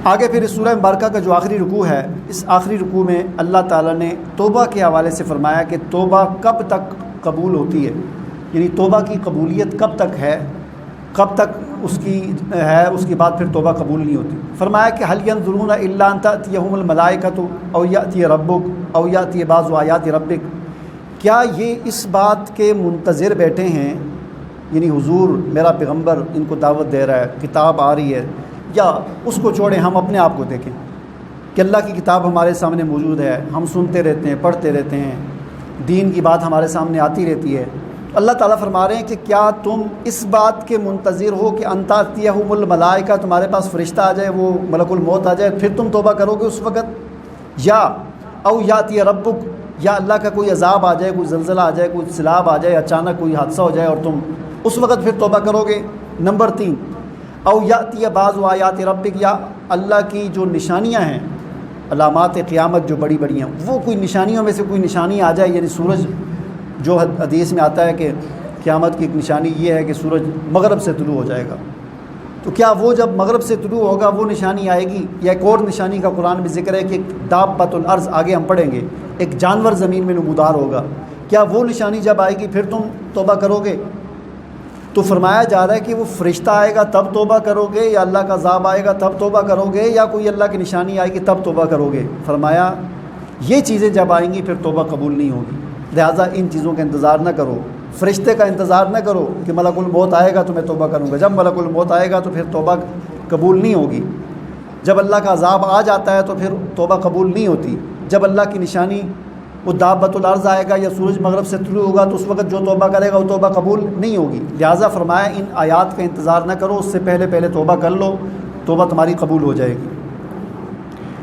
آگے پھر اس سورہ مبارکہ کا جو آخری رکوع ہے، اس آخری رکوع میں اللہ تعالیٰ نے توبہ کے حوالے سے فرمایا کہ توبہ کب تک قبول ہوتی ہے، یعنی توبہ کی قبولیت کب تک ہے، کب تک اس کی ہے، اس کے بعد پھر توبہ قبول نہیں ہوتی۔ فرمایا کہ هل ينظرون الا ان تأتيهم الملائکۃ او یأتی ربک او یأتی بعض آیات ربک، کیا یہ اس بات کے منتظر بیٹھے ہیں، یعنی حضور میرا پیغمبر ان کو دعوت دے رہا ہے، کتاب آ رہی ہے، یا اس کو چھوڑیں ہم اپنے آپ کو دیکھیں کہ اللہ کی کتاب ہمارے سامنے موجود ہے، ہم سنتے رہتے ہیں، پڑھتے رہتے ہیں، دین کی بات ہمارے سامنے آتی رہتی ہے۔ اللہ تعالیٰ فرما رہے ہیں کہ کیا تم اس بات کے منتظر ہو کہ ان تأتیہم الملائکہ، تمہارے پاس فرشتہ آ جائے، وہ ملک الموت آ جائے، پھر تم توبہ کرو گے اس وقت، یا او یاتی ربک، یا اللہ کا کوئی عذاب آ جائے، کوئی زلزلہ آ جائے، کوئی سیلاب آ جائے، اچانک کوئی حادثہ ہو جائے اور تم اس وقت پھر توبہ کرو گے۔ نمبر 3، او یاتی بعض آیات ربک، یا اللہ کی جو نشانیاں ہیں، علامات قیامت جو بڑی بڑی ہیں، وہ کوئی نشانیوں میں سے کوئی نشانی آ جائے، یعنی سورج، جو حدیث میں آتا ہے کہ قیامت کی ایک نشانی یہ ہے کہ سورج مغرب سے طلوع ہو جائے گا، تو کیا وہ جب مغرب سے طلوع ہوگا وہ نشانی آئے گی؟ یا ایک اور نشانی کا قرآن میں ذکر ہے کہ ایک دابۃ الارض، آگے ہم پڑھیں گے، ایک جانور زمین میں نمودار ہوگا، کیا وہ نشانی جب آئے گی پھر تم توبہ کرو گے؟ تو فرمایا جا رہا ہے کہ وہ فرشتہ آئے گا تب توبہ کرو گے، یا اللہ کا عذاب آئے گا تب توبہ کرو گے، یا کوئی اللہ کی نشانی آئے گی تب توبہ کرو گے؟ فرمایا یہ چیزیں جب آئیں گی پھر توبہ قبول نہیں ہوگی، لہٰذا ان چیزوں کا انتظار نہ کرو، فرشتے کا انتظار نہ کرو کہ ملک الموت آئے گا تو میں توبہ کروں گا، جب ملک الموت آئے گا تو پھر توبہ قبول نہیں ہوگی، جب اللہ کا عذاب آ جاتا ہے تو پھر توبہ قبول نہیں ہوتی، جب اللہ کی نشانی وہ دابۃ الارض آئے گا یا سورج مغرب سے طلوع ہوگا تو اس وقت جو توبہ کرے گا وہ توبہ قبول نہیں ہوگی، لہٰذا فرمایا ان آیات کا انتظار نہ کرو، اس سے پہلے توبہ کر لو، توبہ تمہاری قبول ہو جائے گی۔